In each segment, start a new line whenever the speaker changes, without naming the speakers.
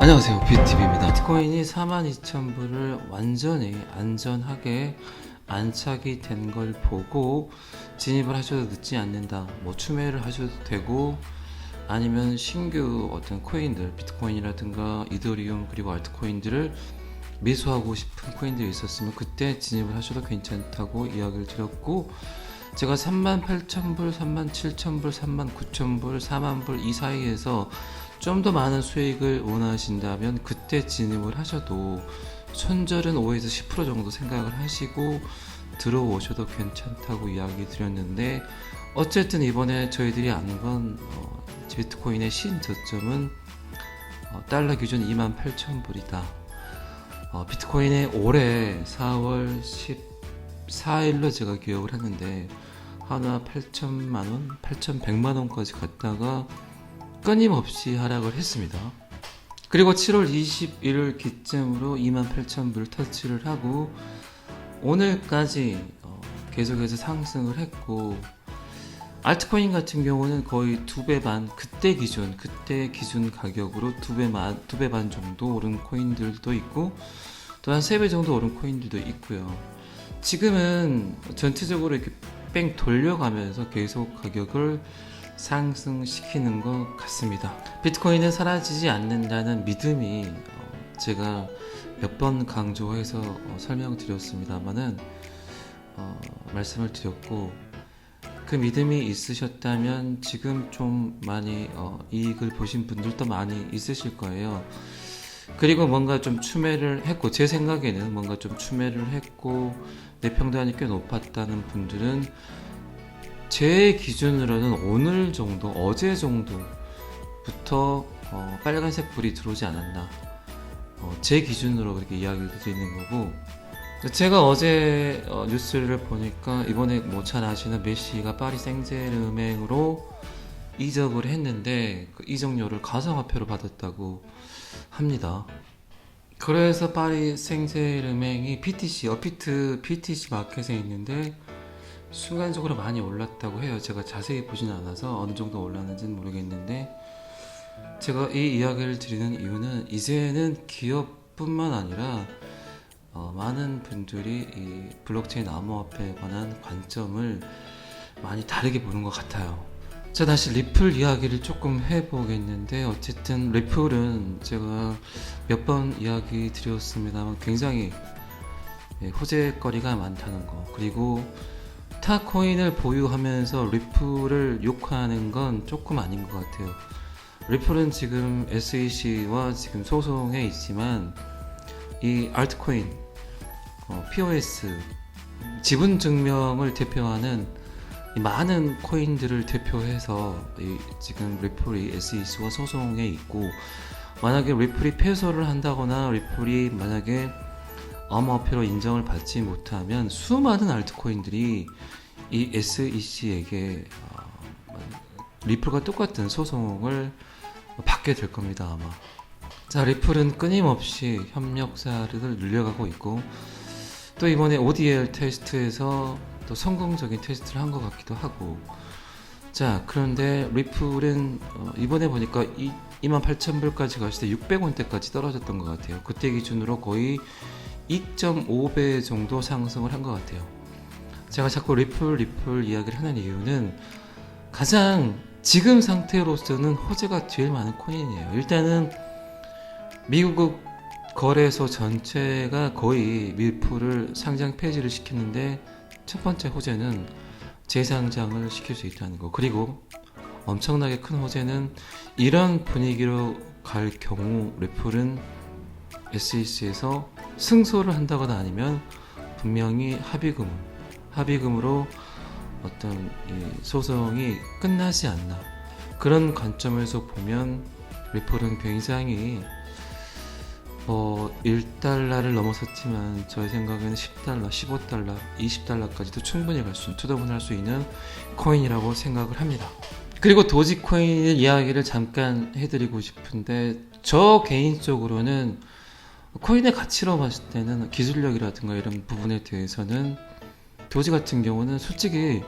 안녕하세요, 뷰티비입니다. 비트코인이 42,000불을 완전히 안전하게 안착이 된 걸 보고 진입을 하셔도 늦지 않는다. 뭐 추매를 하셔도 되고, 아니면 신규 어떤 코인들, 비트코인이라든가 이더리움 그리고 알트코인들을 매수하고 싶은 코인들이 있었으면 그때 진입을 하셔도 괜찮다고 이야기를 드렸고, 제가 38,000불, 37,000불, 39,000불, 40,000불 이 사이에서 좀 더 많은 수익을 원하신다면 그때 진입을 하셔도 손절은 5에서 10% 정도 생각을 하시고 들어오셔도 괜찮다고 이야기 드렸는데, 어쨌든 이번에 저희들이 아는 건 비트코인의 신저점은 달러 기준 28,000불이다. 비트코인의 올해 4월 14일로 제가 기억을 하는데 하나 8천만원, 8,100만원까지 갔다가 끊임없이 하락을 했습니다. 그리고 7월 21일 기점으로 28,000불 터치를 하고 오늘까지 계속해서 상승을 했고, 알트코인 같은 경우는 거의 2배 반, 그때 기준 가격으로 2배 반 정도 오른 코인들도 있고 또 한 3배 정도 오른 코인들도 있고요. 지금은 전체적으로 이렇게 뺑 돌려가면서 계속 가격을 상승시키는 것 같습니다. 비트코인은 사라지지 않는다는 믿음이 제가 몇 번 강조해서 설명드렸습니다만은 말씀을 드렸고, 그 믿음이 있으셨다면 지금 좀 많이 이익을 보신 분들도 많이 있으실 거예요. 그리고 뭔가 좀 추매를 했고, 제 생각에는 뭔가 좀 추매를 했고 내 평단이 꽤 높았다는 분들은 제 기준으로는 오늘 정도, 어제 정도부터 빨간색 불이 들어오지 않았나, 제 기준으로 그렇게 이야기를 드리는 거고, 제가 어제 뉴스를 보니까 이번에 뭐 잘 아시는 메시가 파리 생제르맹으로 이적을 했는데 그 이적료를 가상화폐로 받았다고 합니다. 그래서 파리 생제르맹이 BTC, BTC 마켓에 있는데 순간적으로 많이 올랐다고 해요. 제가 자세히 보진 않아서 어느 정도 올랐는지는 모르겠는데, 제가 이 이야기를 드리는 이유는 이제는 기업뿐만 아니라 많은 분들이 이 블록체인 암호화폐에 관한 관점을 많이 다르게 보는 것 같아요. 자, 다시 리플 이야기를 조금 해보겠는데, 어쨌든 리플은 제가 몇 번 이야기 드렸습니다만 굉장히 호재거리가 많다는 거, 그리고 타 코인을 보유하면서 리플을 욕하는 건 조금 아닌 것 같아요. 리플은 지금 SEC와 지금 소송에 있지만 이 알트코인, POS, 지분 증명을 대표하는 이 많은 코인들을 대표해서 지금 리플이 SEC와 소송에 있고, 만약에 리플이 패소를 한다거나 리플이 만약에 암호화폐로 인정을 받지 못하면 수많은 알트코인들이 이 SEC에게 리플과 똑같은 소송을 받게 될 겁니다, 아마. 자, 리플은 끊임없이 협력사를 늘려가고 있고, 또 이번에 ODL 테스트에서 또 성공적인 테스트를 한 것 같기도 하고. 자, 그런데 리플은 이번에 보니까 28,000불까지 갔을 때 600원대까지 떨어졌던 것 같아요. 그때 기준으로 거의 2.5배 정도 상승을 한 것 같아요. 제가 자꾸 리플 이야기를 하는 이유는 가장 지금 상태로서는 호재가 제일 많은 코인이에요. 일단은 미국 거래소 전체가 거의 리플을 상장 폐지를 시켰는데, 첫 번째 호재는 재상장을 시킬 수 있다는 거. 그리고 엄청나게 큰 호재는 이런 분위기로 갈 경우 리플은 SEC에서 승소를 한다거나 아니면 분명히 합의금으로 어떤 이 소송이 끝나지 않나, 그런 관점에서 보면 리플은 굉장히 1달러를 넘어섰지만 저의 생각에는 10달러, 15달러, 20달러까지도 충분히 갈 수 있는, 투자분할 수 있는 코인이라고 생각을 합니다. 그리고 도지코인 이야기를 잠깐 해드리고 싶은데, 저 개인적으로는 코인의 가치로 봤을 때는 기술력이라든가 이런 부분에 대해서는 도지 같은 경우는 솔직히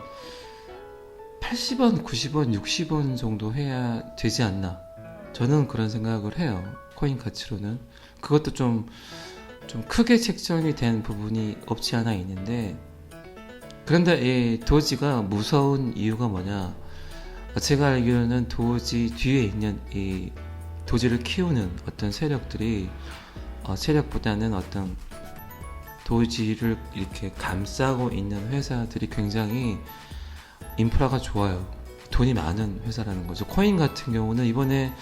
80원, 90원, 60원 정도 해야 되지 않나, 저는 그런 생각을 해요. 코인 가치로는. 그것도 좀 크게 책정이 된 부분이 없지 않아 있는데, 그런데 이 도지가 무서운 이유가 뭐냐, 제가 알기로는 도지 뒤에 있는 이 도지를 키우는 어떤 세력들이 세력보다는 어떤 도지를 이렇게 감싸고 있는 회사들이 굉장히 인프라가 좋아요. 돈이 많은 회사라는 거죠. 코인 같은 경우는 이번에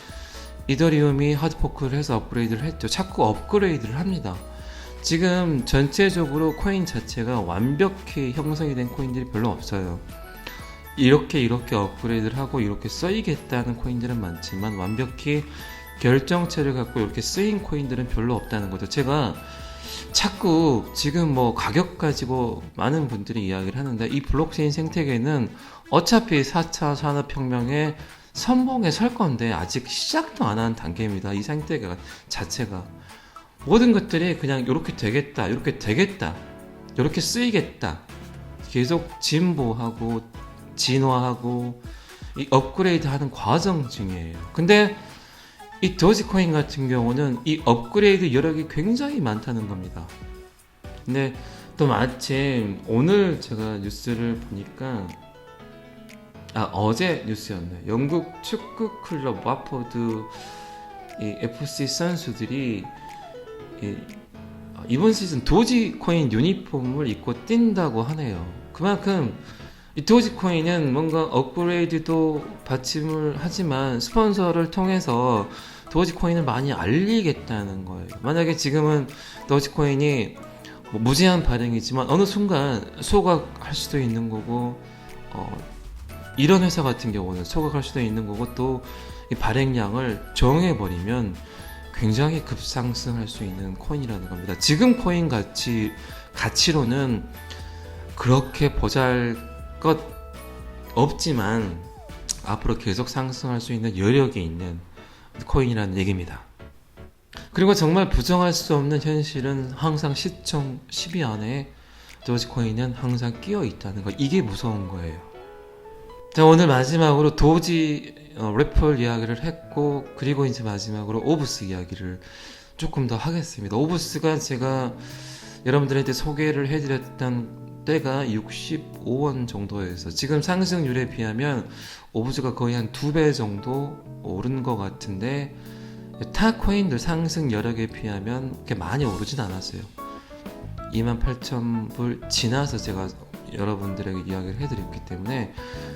이더리움이 하드포크를 해서 업그레이드를 했죠. 자꾸 업그레이드를 합니다. 지금 전체적으로 코인 자체가 완벽히 형성이 된 코인들이 별로 없어요. 이렇게 업그레이드를 하고 이렇게 쓰이겠다는 코인들은 많지만 완벽히 결정체를 갖고 이렇게 쓰인 코인들은 별로 없다는 거죠. 제가 자꾸 지금 뭐 가격 가지고 많은 분들이 이야기를 하는데, 이 블록체인 생태계는 어차피 4차 산업혁명의 선봉에 설 건데 아직 시작도 안 한 단계입니다. 이 생태계 자체가 모든 것들이 그냥 이렇게 되겠다, 이렇게 쓰이겠다, 계속 진보하고 진화하고 이 업그레이드하는 과정 중이에요. 근데 이 도지코인 같은 경우는 이 업그레이드 여력이 굉장히 많다는 겁니다. 근데 또 마침 오늘 제가 뉴스를 보니까, 어제 뉴스였네. 영국 축구 클럽 와포드 이 FC 선수들이 이번 시즌 도지코인 유니폼을 입고 뛴다고 하네요. 그만큼 이 도지코인은 뭔가 업그레이드도 받침을 하지만 스폰서를 통해서 도지코인을 많이 알리겠다는 거예요. 만약에 지금은 도지코인이 뭐 무제한 발행이지만 어느 순간 소각할 수도 있는 거고, 이런 회사 같은 경우는 소각할 수도 있는 거고, 또 이 발행량을 정해버리면 굉장히 급상승할 수 있는 코인이라는 겁니다. 지금 코인 가치로는 그렇게 보잘것 없지만 앞으로 계속 상승할 수 있는 여력이 있는 코인이라는 얘기입니다. 그리고 정말 부정할 수 없는 현실은 항상 시총 10위 안에 도지코인은 항상 끼어 있다는 거, 이게 무서운 거예요. 자, 오늘 마지막으로 도지 래플 이야기를 했고, 그리고 이제 마지막으로 오브스 이야기를 조금 더 하겠습니다. 오브스가 제가 여러분들한테 소개를 해드렸던 때가 65원 정도에서 지금 상승률에 비하면 오브스가 거의 한 2배 정도 오른 것 같은데, 타 코인들 상승 여력에 비하면 그렇게 많이 오르진 않았어요. 28,000불 지나서 제가 여러분들에게 이야기를 해드렸기 때문에,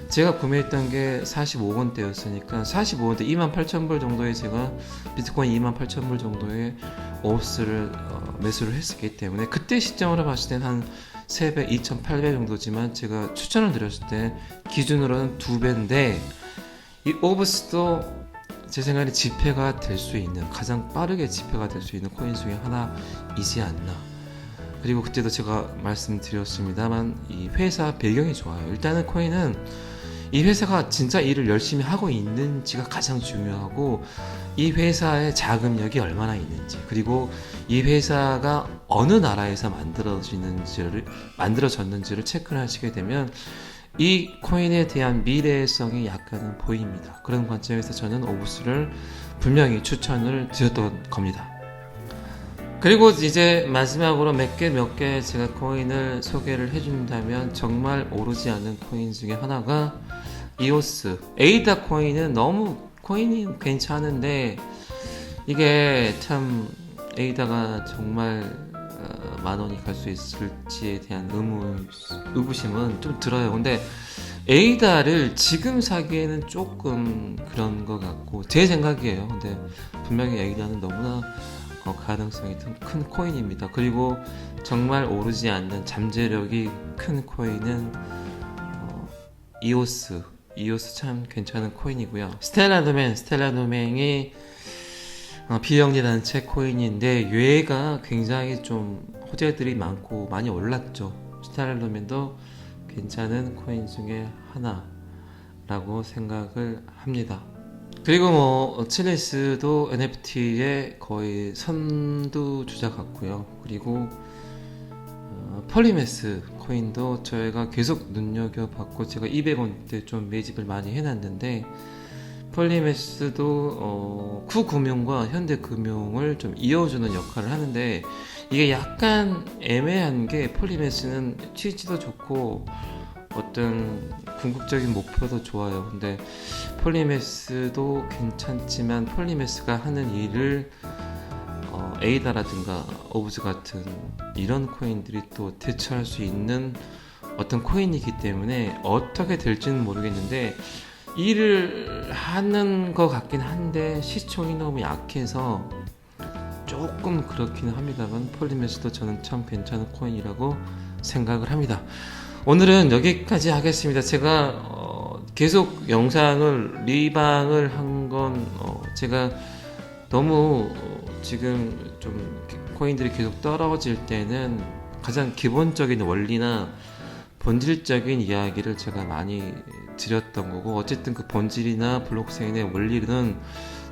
제가 구매했던 게 45원대였으니까 45원대 28,000불 정도에 제가 비트코인 28,000불 정도에 오브스를 매수를 했었기 때문에, 그때 시점으로 봤을 때는 한 3배 2,800 정도지만 제가 추천을 드렸을 때 기준으로는 2배인데, 이 오브스도 제 생각에 지폐가 될 수 있는, 가장 빠르게 지폐가 될 수 있는 코인 중에 하나이지 않나. 그리고 그때도 제가 말씀드렸습니다만 이 회사 배경이 좋아요. 일단은 코인은 이 회사가 진짜 일을 열심히 하고 있는지가 가장 중요하고, 이 회사의 자금력이 얼마나 있는지, 그리고 이 회사가 어느 나라에서 만들어졌는지를 체크를 하시게 되면 이 코인에 대한 미래성이 약간은 보입니다. 그런 관점에서 저는 오브스를 분명히 추천을 드렸던 겁니다. 그리고 이제 마지막으로 몇 개 제가 코인을 소개를 해준다면, 정말 오르지 않는 코인 중에 하나가 이오스. 에이다 코인은 너무 코인이 괜찮은데, 이게 참 에이다가 정말 만원이 갈 수 있을지에 대한 의구심은 좀 들어요. 근데 에이다를 지금 사기에는 조금 그런 것 같고, 제 생각이에요. 근데 분명히 에이다는 너무나 가능성이 큰 코인입니다. 그리고 정말 오르지 않는 잠재력이 큰 코인은 이오스 참 괜찮은 코인이고요. 스텔라도맹이 비영리단체 코인인데, 얘가 굉장히 좀 호재들이 많고 많이 올랐죠. 스텔라도맹도 괜찮은 코인 중에 하나라고 생각을 합니다. 그리고 칠리스도 NFT의 거의 선두주자 같고요. 그리고 폴리메스 코인도 저희가 계속 눈여겨봤고, 제가 200원대 좀 매집을 많이 해놨는데 폴리메스도 쿠금융과 현대금융을 좀 이어주는 역할을 하는데, 이게 약간 애매한 게, 폴리메스는 취지도 좋고 어떤 궁극적인 목표도 좋아요. 근데 폴리메스도 괜찮지만, 폴리메스가 하는 일을 에이다라든가 오브즈 같은 이런 코인들이 또 대처할 수 있는 어떤 코인이기 때문에 어떻게 될지는 모르겠는데, 일을 하는 것 같긴 한데 시총이 너무 약해서 조금 그렇긴 합니다만, 폴리메스도 저는 참 괜찮은 코인이라고 생각을 합니다. 오늘은 여기까지 하겠습니다. 제가 계속 영상을 리방을 한 건 제가 너무 지금 좀 코인들이 계속 떨어질 때는 가장 기본적인 원리나 본질적인 이야기를 제가 많이 드렸던 거고, 어쨌든 그 본질이나 블록체인의 원리는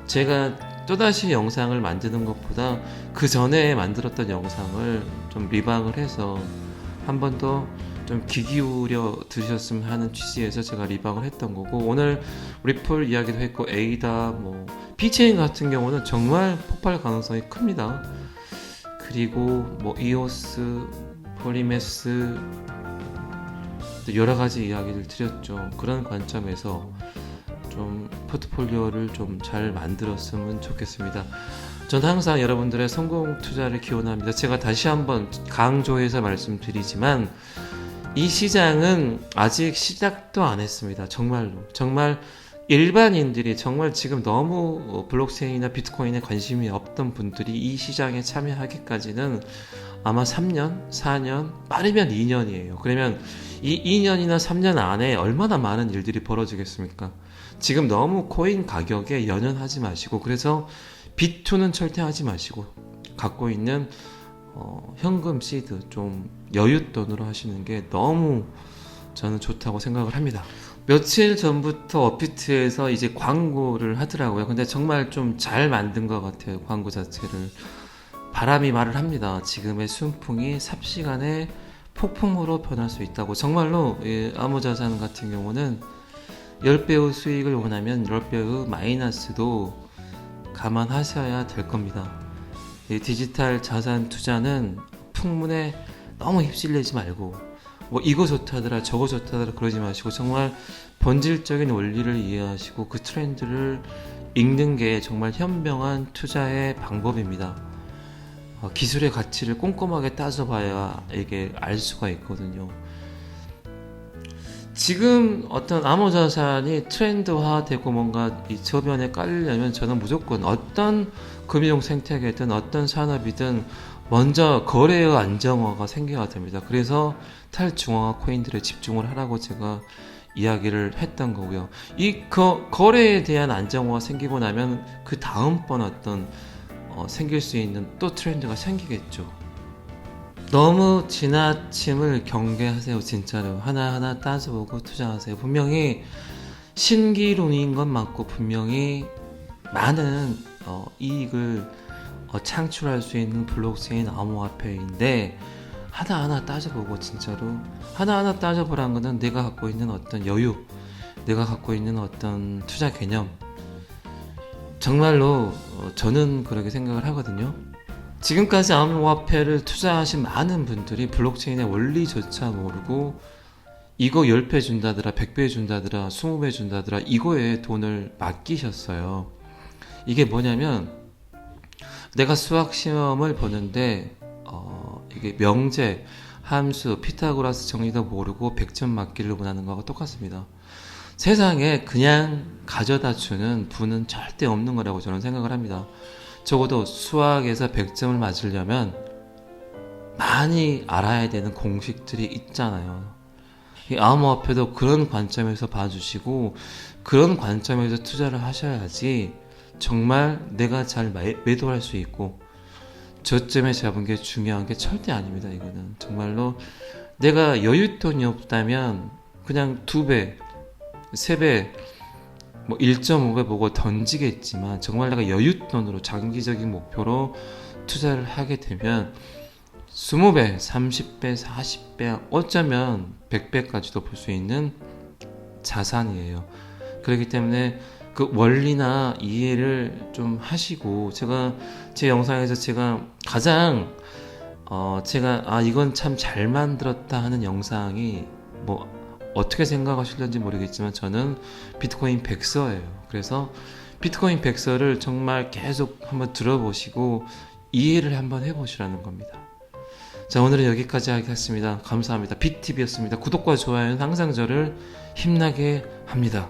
제가 또다시 영상을 만드는 것보다 그 전에 만들었던 영상을 좀 리방을 해서 한 번 더 좀 귀 기울여 들으셨으면 하는 취지에서 제가 리방을 했던 거고, 오늘 리플 이야기도 했고, 에이다, 비체인 같은 경우는 정말 폭발 가능성이 큽니다. 그리고 이오스, 폴리메스, 여러 가지 이야기를 드렸죠. 그런 관점에서 좀 포트폴리오를 좀 잘 만들었으면 좋겠습니다. 전 항상 여러분들의 성공 투자를 기원합니다. 제가 다시 한번 강조해서 말씀드리지만, 이 시장은 아직 시작도 안 했습니다. 정말로. 정말 일반인들이, 정말 지금 너무 블록체인이나 비트코인에 관심이 없던 분들이 이 시장에 참여하기까지는 아마 3년, 4년, 빠르면 2년이에요. 그러면 이 2년이나 3년 안에 얼마나 많은 일들이 벌어지겠습니까? 지금 너무 코인 가격에 연연하지 마시고, 그래서 비투는 절대 하지 마시고, 갖고 있는 현금 시드 좀 여윳돈으로 하시는 게 너무 저는 좋다고 생각을 합니다. 며칠 전부터 업비트에서 이제 광고를 하더라고요. 근데 정말 좀 잘 만든 것 같아요. 광고 자체를. 바람이 말을 합니다. 지금의 순풍이 삽시간에 폭풍으로 변할 수 있다고. 정말로 암호자산 같은 경우는 10배의 수익을 원하면 10배의 마이너스도 감안하셔야 될 겁니다. 디지털 자산 투자는 풍문에 너무 휩쓸리지 말고, 이거 좋다더라 저거 좋다더라 그러지 마시고, 정말 본질적인 원리를 이해하시고 그 트렌드를 읽는 게 정말 현명한 투자의 방법입니다. 기술의 가치를 꼼꼼하게 따져봐야 이게 알 수가 있거든요. 지금 어떤 암호자산이 트렌드화되고 뭔가 이 저변에 깔리려면, 저는 무조건 어떤 금융 생태계든 어떤 산업이든 먼저 거래의 안정화가 생겨야 됩니다. 그래서 탈중앙화 코인들에 집중을 하라고 제가 이야기를 했던 거고요. 이 거래에 대한 안정화가 생기고 나면 그 다음번 어떤 생길 수 있는 또 트렌드가 생기겠죠. 너무 지나침을 경계하세요. 진짜로 하나하나 따져보고 투자하세요. 분명히 신기론인 것 맞고, 분명히 많은 이익을 창출할 수 있는 블록체인 암호화폐인데, 하나하나 따져보고, 진짜로 하나하나 따져보라는 것은 내가 갖고 있는 어떤 여유, 내가 갖고 있는 어떤 투자 개념, 정말로 저는 그렇게 생각을 하거든요. 지금까지 암호화폐를 투자하신 많은 분들이 블록체인의 원리조차 모르고, 이거 10배 준다더라, 100배 준다더라, 20배 준다더라, 이거에 돈을 맡기셨어요. 이게 뭐냐면, 내가 수학 시험을 보는데 이게 명제, 함수, 피타고라스 정리도 모르고 100점 맞기를 원하는 거하고 똑같습니다. 세상에 그냥 가져다 주는 분은 절대 없는 거라고 저는 생각을 합니다. 적어도 수학에서 100점을 맞으려면 많이 알아야 되는 공식들이 있잖아요. 이 암호화폐도 그런 관점에서 봐주시고, 그런 관점에서 투자를 하셔야지 정말 내가 잘 매도할 수 있고, 저점에 잡은 게 중요한 게 절대 아닙니다. 이거는 정말로 내가 여윳돈이 없다면 그냥 2배, 3배, 1.5배 보고 던지겠지만, 정말 내가 여윳돈으로 장기적인 목표로 투자를 하게 되면 20배, 30배, 40배, 어쩌면 100배까지도 볼 수 있는 자산이에요. 그렇기 때문에 그 원리나 이해를 좀 하시고, 제가 제 영상에서 제가 가장 제가 이건 참 잘 만들었다 하는 영상이 뭐 어떻게 생각하실는지 모르겠지만 저는 비트코인 백서예요. 그래서 비트코인 백서를 정말 계속 한번 들어보시고 이해를 한번 해보시라는 겁니다. 자, 오늘은 여기까지 하겠습니다. 감사합니다. 빅TV였습니다. 구독과 좋아요는 항상 저를 힘나게 합니다.